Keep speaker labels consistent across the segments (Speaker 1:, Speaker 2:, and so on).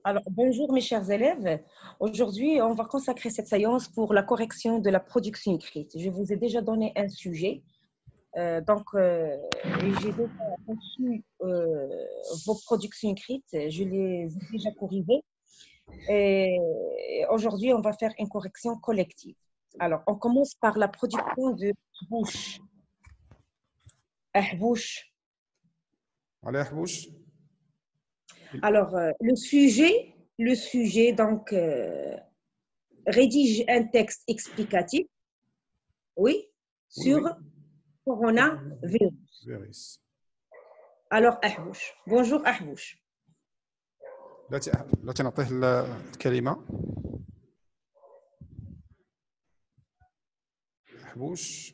Speaker 1: Alors, bonjour mes chers élèves. Aujourd'hui, on va consacrer cette séance pour la correction de la production écrite. Je vous ai déjà donné un sujet. J'ai déjà reçu vos productions écrites. Je les ai déjà corrigées. Et aujourd'hui, on va faire une correction collective. Alors, on commence par la production de bouche. Bouche. Alors, le sujet, donc, rédige un texte explicatif, oui, sur coronavirus. Alors, Ahbouch. Bonjour, Ahbouch.
Speaker 2: دلوقتي نعطيه الكلمة. حبوش.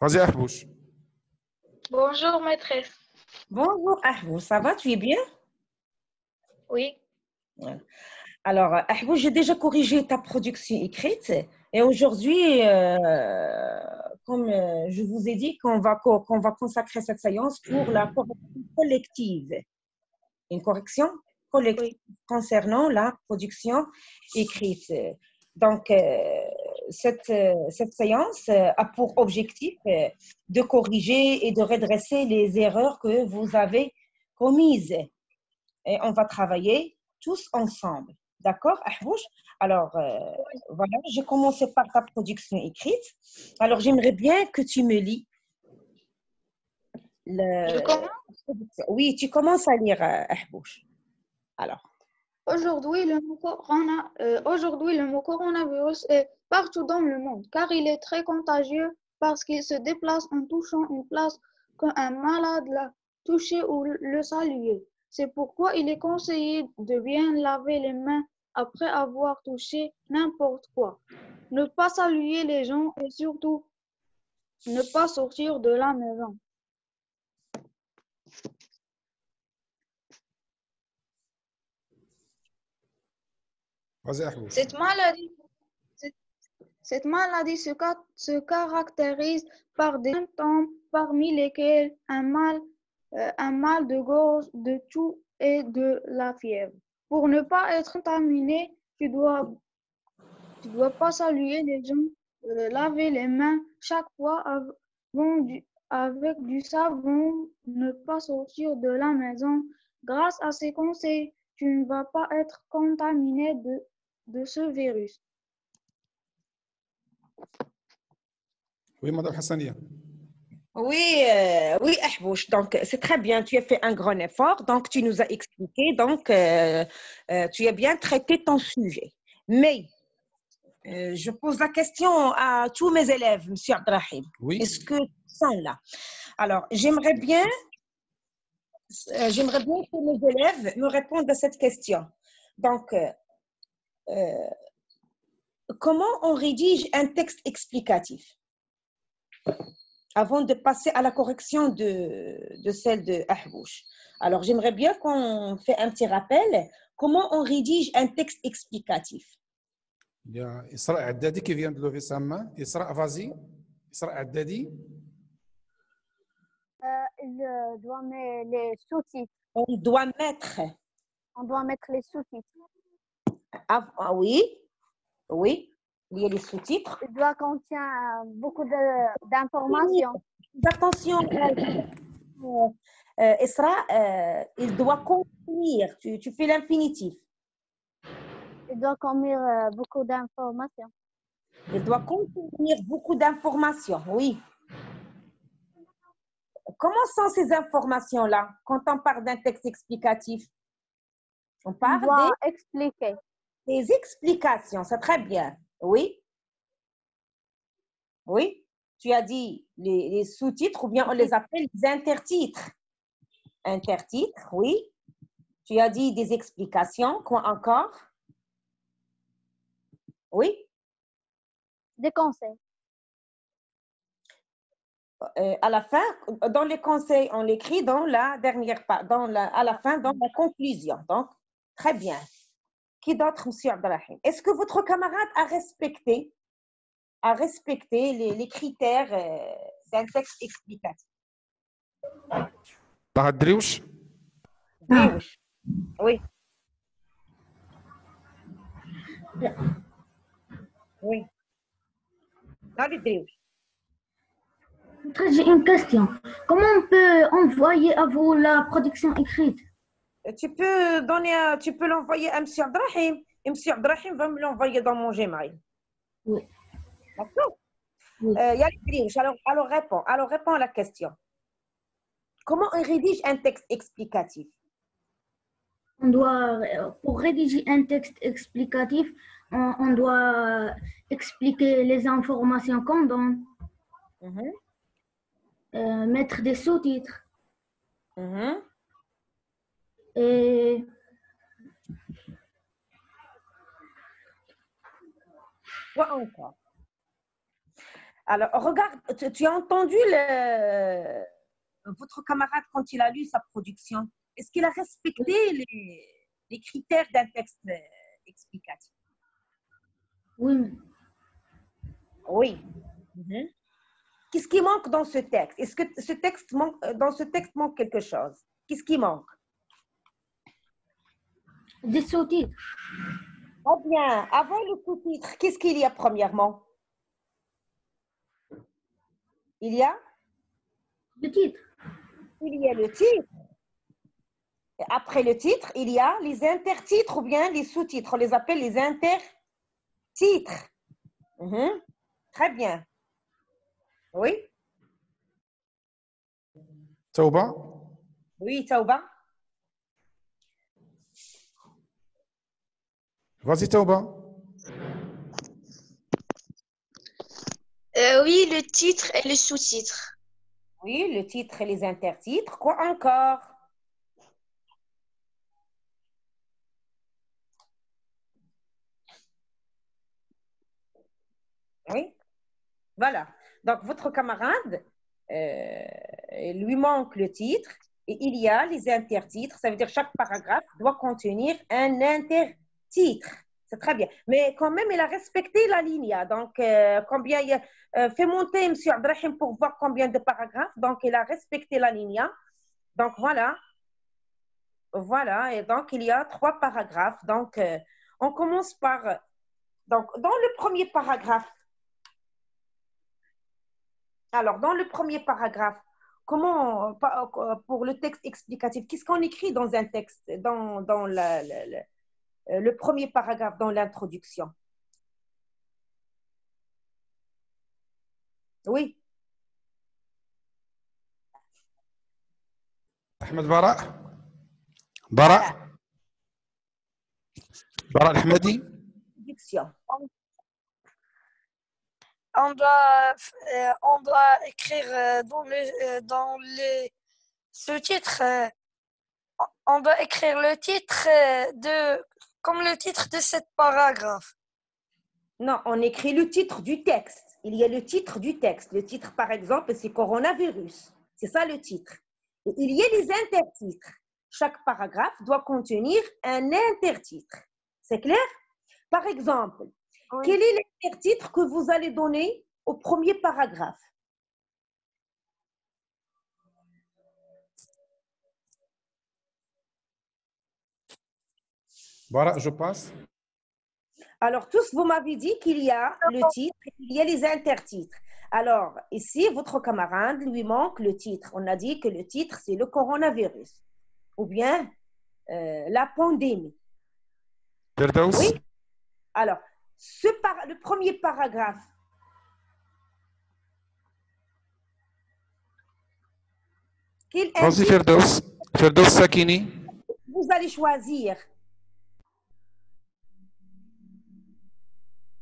Speaker 2: Vas-y, Ahbouch.
Speaker 3: Bonjour, maîtresse.
Speaker 1: Bonjour, Ahbouch. Ça va, tu es bien?
Speaker 3: Oui.
Speaker 1: Alors, Ahbouch, j'ai déjà corrigé ta production écrite. Et aujourd'hui, comme je vous ai dit, qu'on va consacrer cette séance pour la correction collective. Une correction collective concernant la production écrite. Donc, cette séance a pour objectif de corriger et de redresser les erreurs que vous avez commises. Et on va travailler tous ensemble. D'accord, Ahbouch? Alors, voilà, j'ai commencé par ta production écrite. Alors, j'aimerais bien que tu me lis.
Speaker 3: Je commence?
Speaker 1: Oui, tu commences à lire, Ahbouch. Alors.
Speaker 3: Aujourd'hui, le mot coronavirus est partout dans le monde, car il est très contagieux parce qu'il se déplace en touchant une place qu'un malade l'a touché ou le salué. C'est pourquoi il est conseillé de bien laver les mains après avoir touché n'importe quoi. Ne pas saluer les gens et surtout ne pas sortir de la maison. Cette maladie se caractérise par des symptômes parmi lesquels un mal de gorge, de toux et de la fièvre. Pour ne pas être contaminé, tu dois pas saluer les gens, laver les mains chaque fois avec du savon, ne pas sortir de la maison. Grâce à ces conseils, tu ne vas pas être contaminé de ce virus.
Speaker 2: Oui, Madame Hassania.
Speaker 1: Oui, Ahbouch. Donc, c'est très bien. Tu as fait un grand effort. Donc, tu nous as expliqué. Donc, tu as bien traité ton sujet. Mais, je pose la question à tous mes élèves, Monsieur Abdrahim.
Speaker 2: Oui.
Speaker 1: Est-ce que ils sont là? Alors, j'aimerais bien que mes élèves me répondent à cette question. Donc, comment on rédige un texte explicatif avant de passer à la correction de celle de Ahbouch? Alors, j'aimerais bien qu'on fait un petit rappel. Comment on rédige un texte explicatif?
Speaker 2: Il y a Isra Addadi qui vient de lever sa main. Isra, vas-y. Isra Addadi.
Speaker 4: Il doit mettre les sous-titres.
Speaker 1: On doit mettre
Speaker 4: Les sous-titres.
Speaker 1: Ah oui, il y a les sous-titres.
Speaker 4: Il doit contenir beaucoup d'informations.
Speaker 1: Attention, Isra, il doit contenir, tu fais l'infinitif.
Speaker 4: Il doit contenir beaucoup d'informations.
Speaker 1: Il doit contenir beaucoup d'informations, oui. Comment sont ces informations-là quand on parle d'un texte explicatif? On parle
Speaker 4: expliquer.
Speaker 1: Des explications, c'est très bien. Oui. Oui. Tu as dit les sous-titres ou bien on les appelle les intertitres. Intertitres, oui. Tu as dit des explications. Quoi encore? Oui.
Speaker 4: Des conseils.
Speaker 1: À la fin, dans les conseils, on l'écrit dans la dernière page, à la fin, dans la conclusion. Donc, très bien. Qui d'autre, Monsieur Abdrahim? Est-ce que votre camarade a respecté à respecter les critères d'un texte explicatif.
Speaker 2: طه الدريوش
Speaker 1: دريوش. Oui. Oui. Allez, Driouche.
Speaker 5: J'ai une question. Comment on peut envoyer à vous la production écrite?
Speaker 1: Tu peux l'envoyer à M. Abdrahim. Et M. Abdrahim va me l'envoyer dans mon Gmail.
Speaker 5: Oui.
Speaker 1: D'accord.
Speaker 5: Oui.
Speaker 1: Driouche, alors réponds à la question. Comment on rédige un texte explicatif?
Speaker 5: Pour rédiger un texte explicatif, on doit expliquer les informations qu'on donne, mettre des sous-titres et
Speaker 1: Quoi encore? Alors, regarde, tu as entendu votre camarade quand il a lu sa production. Est-ce qu'il a respecté les critères d'un texte explicatif?
Speaker 5: oui.
Speaker 1: Oui. Qu'est-ce qui manque dans ce texte? Est-ce que dans ce texte manque quelque chose? Qu'est-ce qui manque?
Speaker 5: Des sous-titres.
Speaker 1: Oh bien, avant le sous-titre, qu'est-ce qu'il y a premièrement? Il y a?
Speaker 5: Le titre.
Speaker 1: Il y a le titre. Et après le titre, il y a les intertitres ou bien les sous-titres. On les appelle les intertitres. Très bien. Oui?
Speaker 2: توبة
Speaker 1: Oui, Taouba?
Speaker 2: vas-y توبة
Speaker 6: Oui, le titre et le sous-titre.
Speaker 1: Oui, le titre et les intertitres. Quoi encore? Oui, voilà. Donc, votre camarade, lui manque le titre et il y a les intertitres. Ça veut dire chaque paragraphe doit contenir un intertitre. C'est très bien. Mais quand même, il a respecté la ligne. Donc, combien il y a, fait monter M. Abdrahim pour voir combien de paragraphes. Donc, il a respecté la ligne. Donc, voilà. Voilà. Et donc, il y a 3 paragraphes. Donc, on commence par... Donc, dans le premier paragraphe, alors, dans le premier paragraphe, comment, pour le texte explicatif, qu'est-ce qu'on écrit dans un texte, dans le premier paragraphe, dans l'introduction? Oui.
Speaker 2: أحمد براء الحمدي
Speaker 1: Introduction.
Speaker 6: On doit écrire dans les sous-titres, on doit écrire le titre comme le titre de cette paragraphe.
Speaker 1: Non, on écrit le titre du texte. Il y a le titre du texte. Le titre, par exemple, c'est coronavirus. C'est ça le titre. Et il y a les intertitres. Chaque paragraphe doit contenir un intertitre. C'est clair? Par exemple,
Speaker 6: Oui.
Speaker 1: quel est l'intertitre que vous allez donner au premier paragraphe?
Speaker 2: براء je passe.
Speaker 1: Alors, tous, vous m'avez dit qu'il y a le titre et qu'il y a les intertitres. Alors, ici, votre camarade lui manque le titre. On a dit que le titre, c'est le coronavirus ou bien la pandémie.
Speaker 2: فردوس
Speaker 1: Oui? Alors, le premier paragraphe, qu'il
Speaker 2: vas-y
Speaker 1: indique,
Speaker 2: فردوس ساكيني
Speaker 1: vous allez choisir.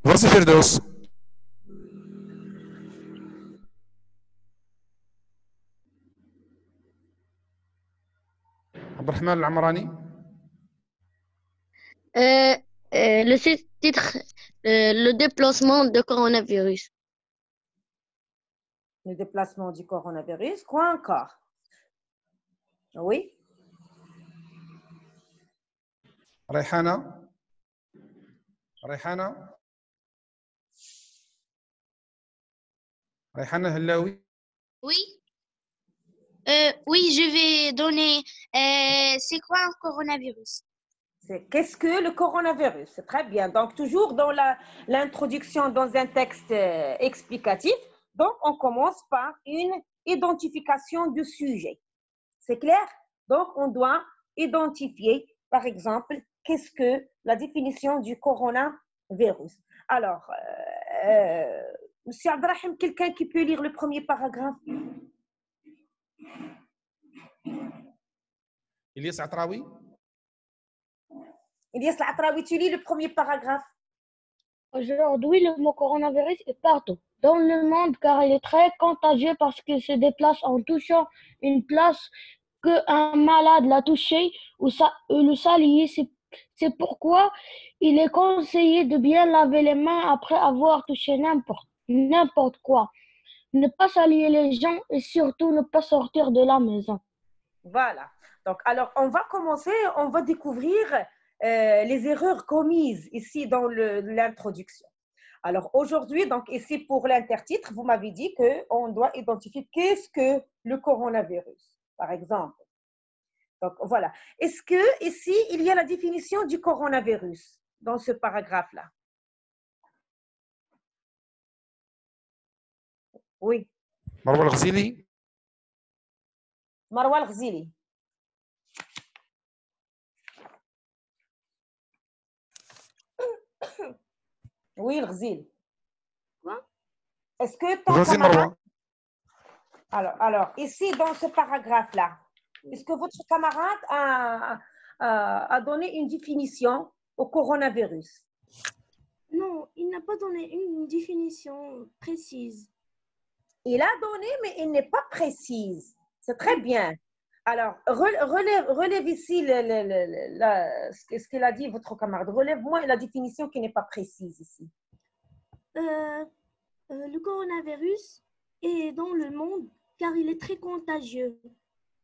Speaker 2: vas-y فردوس عبد الرحمن العمراني
Speaker 4: Le titre, le déplacement de coronavirus.
Speaker 1: Le déplacement du coronavirus. Quoi encore? Oui?
Speaker 2: ريحانة Rayhana Hallaoui.
Speaker 7: Oui. Oui, je vais donner. C'est quoi un coronavirus?
Speaker 1: Qu'est-ce que le coronavirus? C'est très bien. Donc, toujours dans l'introduction dans un texte explicatif, donc on commence par une identification du sujet. C'est clair? Donc, on doit identifier, par exemple, qu'est-ce que la définition du coronavirus. Alors, Monsieur Abdrahim, quelqu'un qui peut lire le premier paragraphe?
Speaker 2: Ilyas Atraoui.
Speaker 1: Ilyas Atraoui, tu lis le premier paragraphe.
Speaker 5: Aujourd'hui, le mot coronavirus est partout dans le monde car il est très contagieux parce qu'il se déplace en touchant une place qu'un malade l'a touché ou le salier. C'est pourquoi il est conseillé de bien laver les mains après avoir touché n'importe quoi. Ne pas saluer les gens et surtout ne pas sortir de la maison.
Speaker 1: Voilà. Donc, alors, on va commencer, on va découvrir les erreurs commises ici dans l'introduction. Alors, aujourd'hui, donc ici pour l'intertitre, vous m'avez dit qu'on doit identifier qu'est-ce que le coronavirus, par exemple. Donc, voilà. Est-ce que ici, il y a la définition du coronavirus dans ce paragraphe-là? Oui.
Speaker 2: Marwa Al-Ghazili.
Speaker 1: Marwa Al-Ghazili. Oui, Al-Ghazili.
Speaker 7: Quoi?
Speaker 1: Est-ce que ton camarade... Alors, ici, dans ce paragraphe-là, est-ce que votre camarade a donné une définition au coronavirus?
Speaker 8: Non, il n'a pas donné une définition précise.
Speaker 1: Il a donné, mais il n'est pas précise. C'est très bien. Alors, relève ici ce qu'il a dit, votre camarade. Relève-moi la définition qui n'est pas précise ici.
Speaker 8: Le coronavirus est dans le monde car il est très contagieux.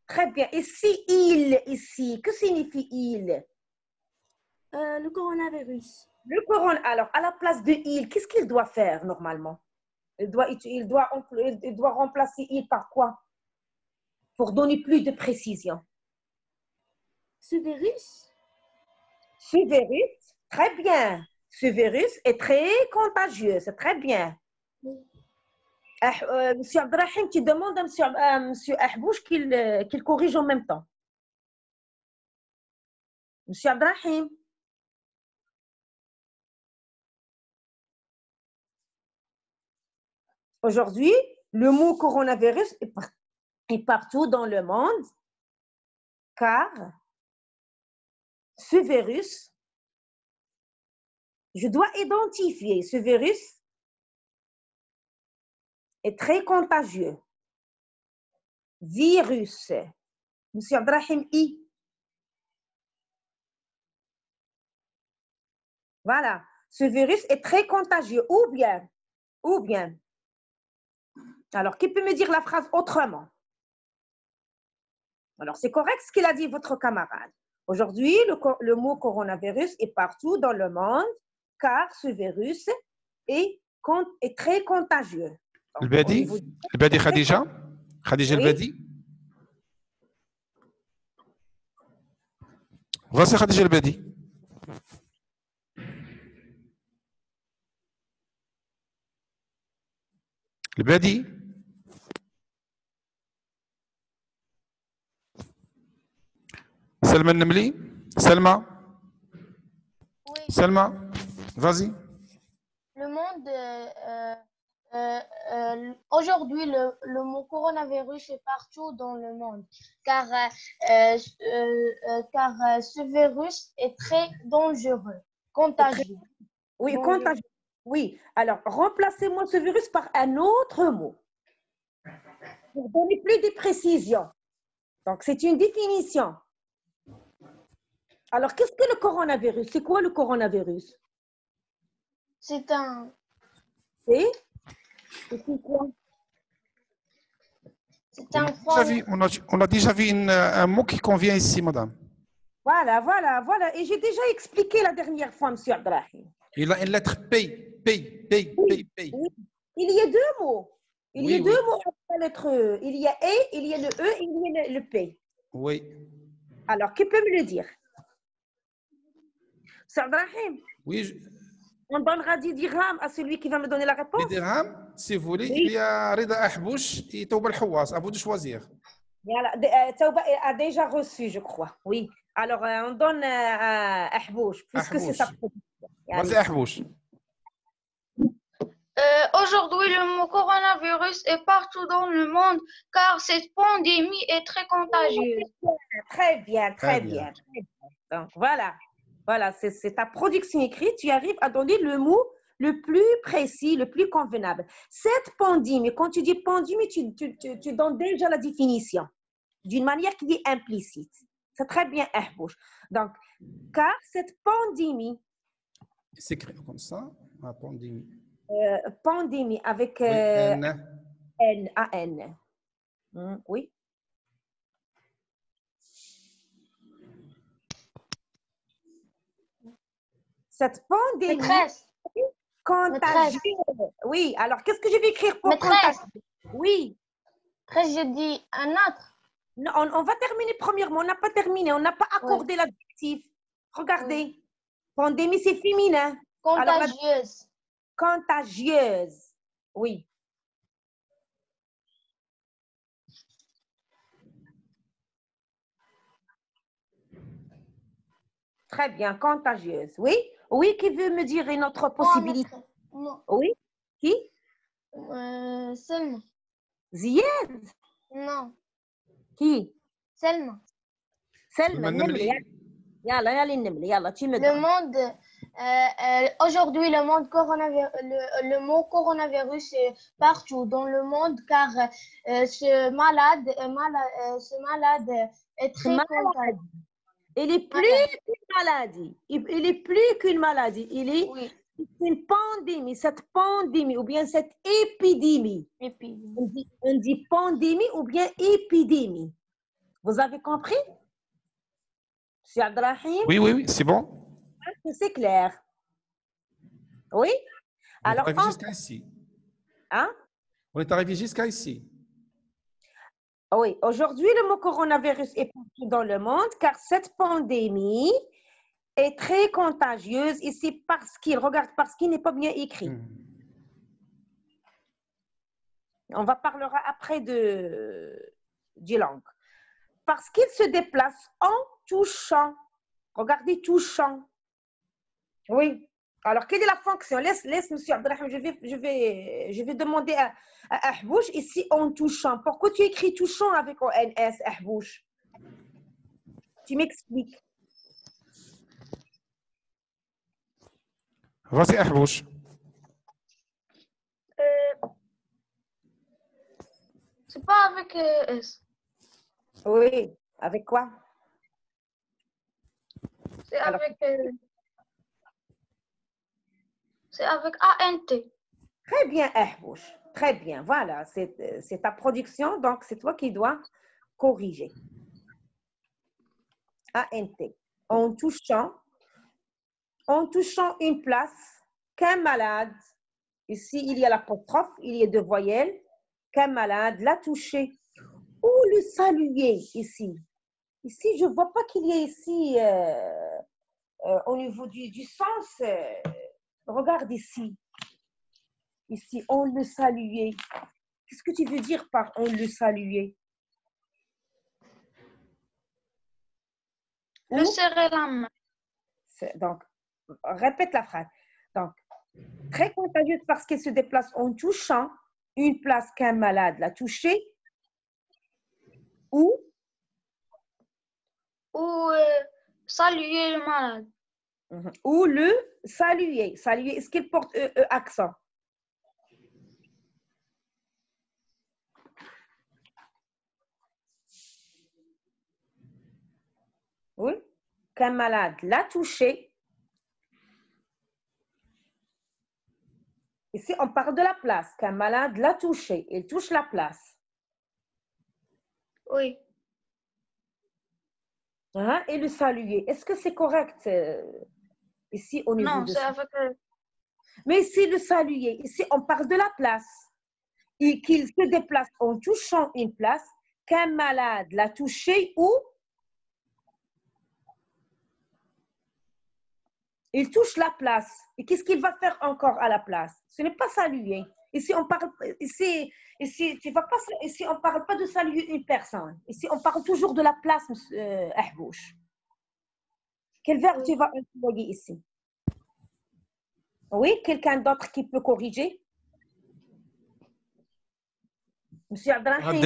Speaker 1: Très bien. Et si il, ici, que signifie il?
Speaker 8: Le coronavirus.
Speaker 1: Alors, à la place de il, qu'est-ce qu'il doit faire normalement? Il doit remplacer il par quoi? Pour donner plus de précision.
Speaker 8: Ce virus?
Speaker 1: Ce virus, très bien. Ce virus est très contagieux, c'est très bien.
Speaker 8: Oui.
Speaker 1: Monsieur Abdrahim, tu demandes à Monsieur Ahbouch qu'il corrige en même temps. Monsieur Abdrahim. Aujourd'hui, le mot coronavirus est partout dans le monde car ce virus, je dois identifier ce virus est très contagieux. Virus. Monsieur Abdrahim I. Voilà. Ce virus est très contagieux. Ou bien. Alors, qui peut me dire la phrase autrement? Alors, c'est correct ce qu'il a dit votre camarade. Aujourd'hui, le mot coronavirus est partout dans le monde car ce virus est très contagieux.
Speaker 2: البادي خديجة البادي. Vas-y Khadija البادي. البادي. سلمى النملي. سلمى.
Speaker 7: Oui.
Speaker 2: Salma, vas-y.
Speaker 7: Le monde, aujourd'hui, le mot coronavirus est partout dans le monde, car ce virus est très dangereux, contagieux.
Speaker 1: Oui, contagieux. Oui, alors remplacez-moi ce virus par un autre mot pour donner plus de précision. Donc, c'est une définition. Alors, qu'est-ce que le coronavirus? C'est quoi le coronavirus?
Speaker 7: C'est un...
Speaker 1: C'est quoi?
Speaker 7: C'est un forme...
Speaker 2: On a déjà vu un mot qui convient ici, madame.
Speaker 1: Voilà. Et j'ai déjà expliqué la dernière fois, monsieur Abdrahim.
Speaker 2: Il a une lettre P.
Speaker 1: Oui. Il y a deux mots. Il
Speaker 2: Oui,
Speaker 1: y a
Speaker 2: oui.
Speaker 1: deux mots avec la lettre E. Il y a E, il y a le E, il y a le P.
Speaker 2: Oui.
Speaker 1: Alors, qui peut me le dire? C'est Abdrahim.
Speaker 2: Oui,
Speaker 1: On donnera 10 dirhams à celui qui va me donner la
Speaker 2: les
Speaker 1: réponse.
Speaker 2: dirhams, si vous voulez,
Speaker 1: Oui.
Speaker 2: il y a Rida Ahbouch et Touba Al-Houas. À vous de choisir.
Speaker 1: Voilà. Tauba a déjà reçu, je crois. Oui. Alors, on donne à Ahbouch, puisque c'est sa
Speaker 2: Ahbouch.
Speaker 1: production.
Speaker 2: Vas-y, Ahbouch.
Speaker 3: Aujourd'hui, le mot coronavirus est partout dans le monde car cette pandémie est très contagieuse.
Speaker 1: Très bien,
Speaker 2: Très
Speaker 1: très
Speaker 2: bien.
Speaker 1: bien. Très bien. Donc, voilà. Voilà, c'est ta production écrite. Tu arrives à donner le mot le plus précis, le plus convenable. Cette pandémie, quand tu dis pandémie, tu donnes déjà la définition d'une manière qui est implicite. C'est très bien, Ahbouch. Donc, car cette pandémie,
Speaker 2: C'est écrit comme ça. La pandémie.
Speaker 1: pandémie avec
Speaker 2: Oui, N.
Speaker 1: N, A-N. Oui. Cette pandémie
Speaker 4: Maîtresse,
Speaker 1: contagieuse. Oui, alors qu'est-ce que je vais écrire pour
Speaker 4: Maîtresse.
Speaker 1: contagieux? Oui.
Speaker 4: maîtresse, je dis un autre.
Speaker 1: Non, on va terminer premièrement. On n'a pas terminé. On n'a pas accordé l'adjectif. Regardez. Pandémie, c'est féminin. Alors,
Speaker 4: Contagieuse.
Speaker 1: contagieuse. Oui. Très bien, contagieuse. Oui. Oui, qui veut me dire une autre possibilité?
Speaker 4: maîtresse. Non.
Speaker 1: Oui. Qui?
Speaker 4: Selma.
Speaker 1: Ziad.
Speaker 4: Non.
Speaker 1: Qui?
Speaker 4: Selma.
Speaker 1: Selma.
Speaker 2: Selma
Speaker 1: Nemli.
Speaker 2: Nemli.
Speaker 1: Yalla, yalla, Nemli. Yalla, tu me
Speaker 4: Le
Speaker 1: donnes.
Speaker 4: monde, aujourd'hui, le mot coronavirus est partout dans le monde car ce malade est très contagieux.
Speaker 1: Il est plus qu'une maladie. Il est plus qu'une maladie. Il est une pandémie. Cette pandémie ou bien cette épidémie. On dit pandémie ou bien épidémie. Vous avez compris? Monsieur Abdrahim?
Speaker 2: Oui, oui, oui, c'est bon.
Speaker 1: C'est clair. Oui?
Speaker 2: On est
Speaker 1: Alors,
Speaker 2: arrivé jusqu'à ici.
Speaker 1: hein?
Speaker 2: On est arrivé jusqu'à ici.
Speaker 1: Oui, aujourd'hui, le mot coronavirus est partout dans le monde car cette pandémie est très contagieuse et c'est parce qu'il n'est pas bien écrit. On va parler après du langue. Parce qu'il se déplace en touchant. Regardez, touchant. Oui. Alors, quelle est la fonction? Laisse monsieur Abdrahim, je vais demander à Ahbouch ici en touchant. Pourquoi tu écris touchant avec ONS, Ahbouch? Tu m'expliques.
Speaker 2: Vas-y, Ahbouch.
Speaker 3: C'est pas avec S.
Speaker 1: Oui. Avec quoi?
Speaker 3: C'est
Speaker 1: Alors,
Speaker 3: avec ANT.
Speaker 1: très bien, Ahbouch. Très bien. Voilà, c'est ta production, donc c'est toi qui dois corriger. ANT. En touchant une place qu'un malade, ici il y a l'apostrophe, il y a deux voyelles, qu'un malade l'a touché ou le saluer ici. Ici, je ne vois pas qu'il y ait ici, au niveau du sens, regarde ici. Ici, on le saluait. Qu'est-ce que tu veux dire par on le saluait?
Speaker 3: Le serrer la main.
Speaker 1: Donc, répète la phrase. Donc, très contagieuse parce qu'elle se déplace en touchant une place qu'un malade l'a touchée ou
Speaker 3: Saluer le malade.
Speaker 1: ou le saluer. Saluer, est-ce qu'il porte accent? Oui. Qu'un malade l'a touché. Ici, on parle de la place. Qu'un malade l'a touché. Il touche la place.
Speaker 3: Oui.
Speaker 1: Et le saluer. Est-ce que c'est correct ici au niveau
Speaker 3: Non,
Speaker 1: de
Speaker 3: c'est
Speaker 1: ça?
Speaker 3: avec
Speaker 1: Mais ici, le saluer. Ici, on parle de la place. et qu'il se déplace en touchant une place, qu'un malade l'a touché ou il touche la place. Et qu'est-ce qu'il va faire encore à la place? Ce n'est pas saluer. Ici, on parle, ici, on parle pas de saluer une personne. Ici, on parle toujours de la place, Ahbouch. Quel verbe tu vas employer ici? Oui, quelqu'un d'autre qui peut corriger? Monsieur Abdrahim.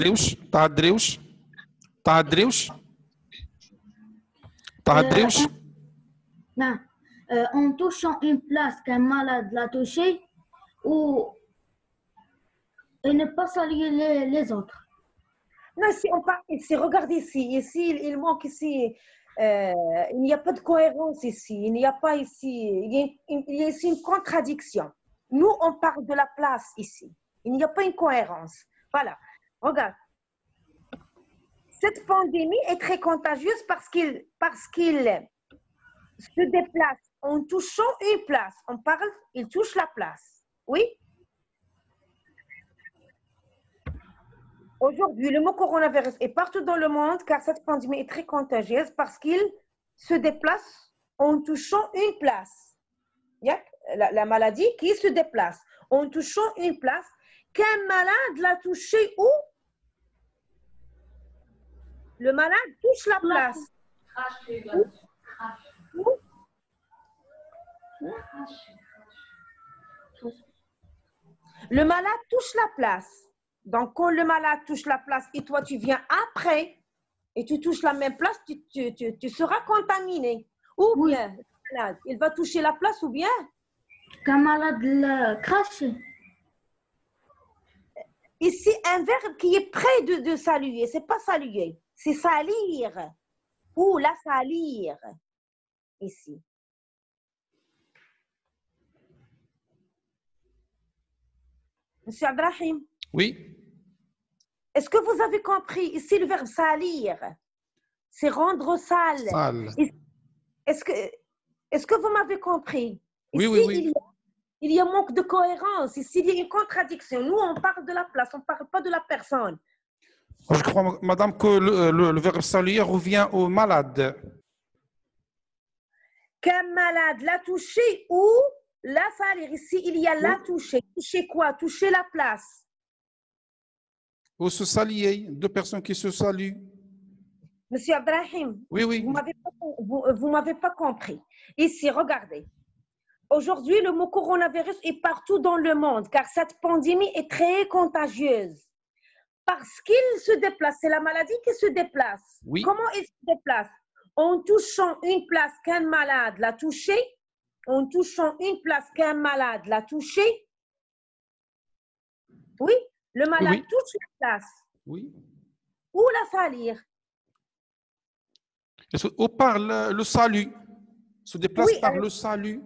Speaker 5: Non. En touchant une place qu'un malade l'a touchée ou et ne pas saluer les autres.
Speaker 1: Non, si on parle ici, regardez ici, il manque ici, il n'y a pas de cohérence ici, il n'y a pas ici, il y a ici une contradiction. Nous, on parle de la place ici, il n'y a pas une cohérence. Voilà, regarde. Cette pandémie est très contagieuse parce qu'il se déplace en touchant une place. On parle, il touche la place. Oui? Aujourd'hui, le mot coronavirus est partout dans le monde car cette pandémie est très contagieuse parce qu'il se déplace en touchant une place. La maladie qui se déplace en touchant une place qu'un malade l'a touché où? Le malade touche la place. Le malade touche la place. Donc, quand le malade touche la place et toi, tu viens après et tu touches la même place, tu seras contaminé. Ou bien, le malade, il va toucher la place ou bien?
Speaker 5: Qu'un malade le crache.
Speaker 1: Ici, un verbe qui est près de saluer, c'est pas saluer, c'est salir. Ou la salir, ici. Monsieur Abdrahim.
Speaker 2: Oui.
Speaker 1: Est-ce que vous avez compris? Ici, le verbe salir, c'est rendre sale.
Speaker 2: Sale.
Speaker 1: Est-ce que vous m'avez compris?
Speaker 2: Oui,
Speaker 1: Ici,
Speaker 2: oui.
Speaker 1: Il y a manque de cohérence. Ici, il y a une contradiction. Nous, on parle de la place, on ne parle pas de la personne.
Speaker 2: Je crois, madame, que le verbe saluer revient au malade.
Speaker 1: Qu'un malade l'a touché ou la salir. Ici, il y a la toucher. Toucher quoi? Toucher la place.
Speaker 2: Ou se saluer, deux personnes qui se saluent.
Speaker 1: Monsieur Abdrahim,
Speaker 2: oui, oui.
Speaker 1: Vous m'avez pas compris. Ici, regardez. Aujourd'hui, le mot coronavirus est partout dans le monde car cette pandémie est très contagieuse. Parce qu'il se déplace, c'est la maladie qui se déplace.
Speaker 2: Oui.
Speaker 1: Comment il se déplace? En touchant une place qu'un malade l'a touchée, en touchant une place qu'un malade l'a touchée. Oui, le malade touche la place.
Speaker 2: Oui.
Speaker 1: Ou la salir.
Speaker 2: Ou par le salut. Se déplace par le salut.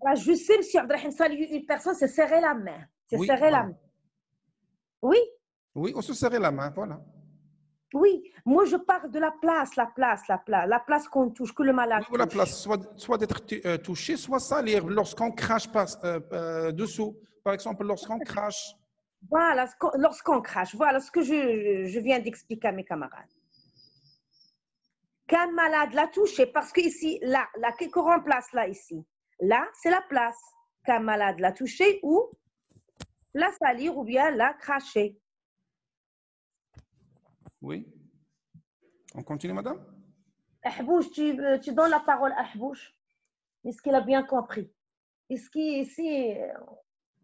Speaker 1: Là, je sais, monsieur Abdrahim, saluer une personne, c'est serrer la main. C'est serrer la main. Oui.
Speaker 2: Oui, on se serrer la main, voilà.
Speaker 1: Oui, moi je parle de la place qu'on touche, que le malade touche.
Speaker 2: La place, soit d'être touché, soit salir lorsqu'on crache dessous. Par exemple, lorsqu'on crache.
Speaker 1: Voilà, lorsqu'on crache. Voilà ce que je viens d'expliquer à mes camarades. Qu'un malade l'a touché, parce que ici, là, qu'on remplace là, ici. Là, c'est la place. Qu'un malade l'a touché ou la salir ou bien la cracher.
Speaker 2: Oui. On continue, madame?
Speaker 1: Ahbouch, tu donnes la parole à Ahbouch. Est-ce qu'il a bien compris? Est-ce qu'ici,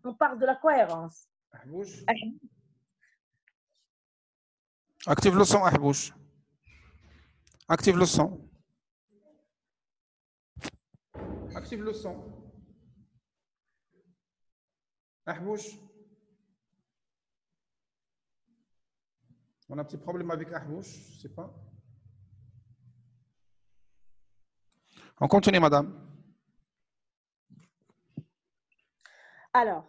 Speaker 1: on parle de la cohérence?
Speaker 2: Ahbouch. Active le son, Ahbouch. Active le son. Active le son. Ahbouch. On a un petit problème avec Ahbouch, je ne sais pas. On continue, madame.
Speaker 1: Alors,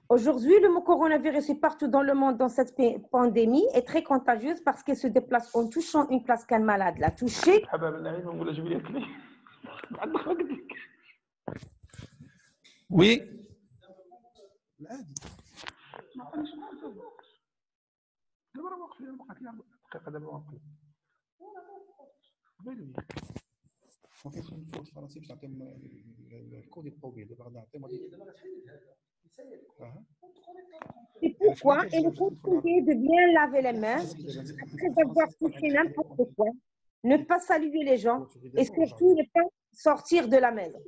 Speaker 1: aujourd'hui, le mot coronavirus est partout dans le monde dans cette pandémie est très contagieuse parce qu'elle se déplace en touchant une place qu'un malade l'a touchée.
Speaker 2: Oui.
Speaker 1: C'est pourquoi il est conseillé de bien laver les mains après avoir touché n'importe quoi, ne pas saluer les gens et surtout ne pas sortir de la maison.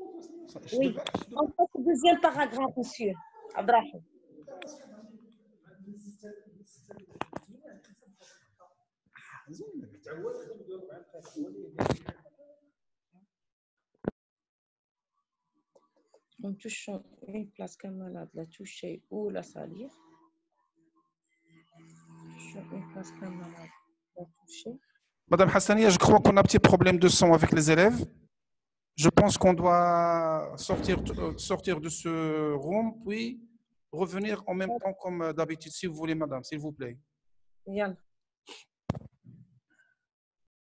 Speaker 1: Oui, en fait, le deuxième paragraphe, monsieur Abdrahim. En touchant une place qu'un malade l'a toucher ou la salir.
Speaker 2: Madame Hassania, je crois qu'on a un petit problème de son avec les élèves. Je pense qu'on doit sortir de ce room, puis revenir en même temps comme d'habitude, si vous voulez, madame, s'il vous plaît.
Speaker 1: Yalla.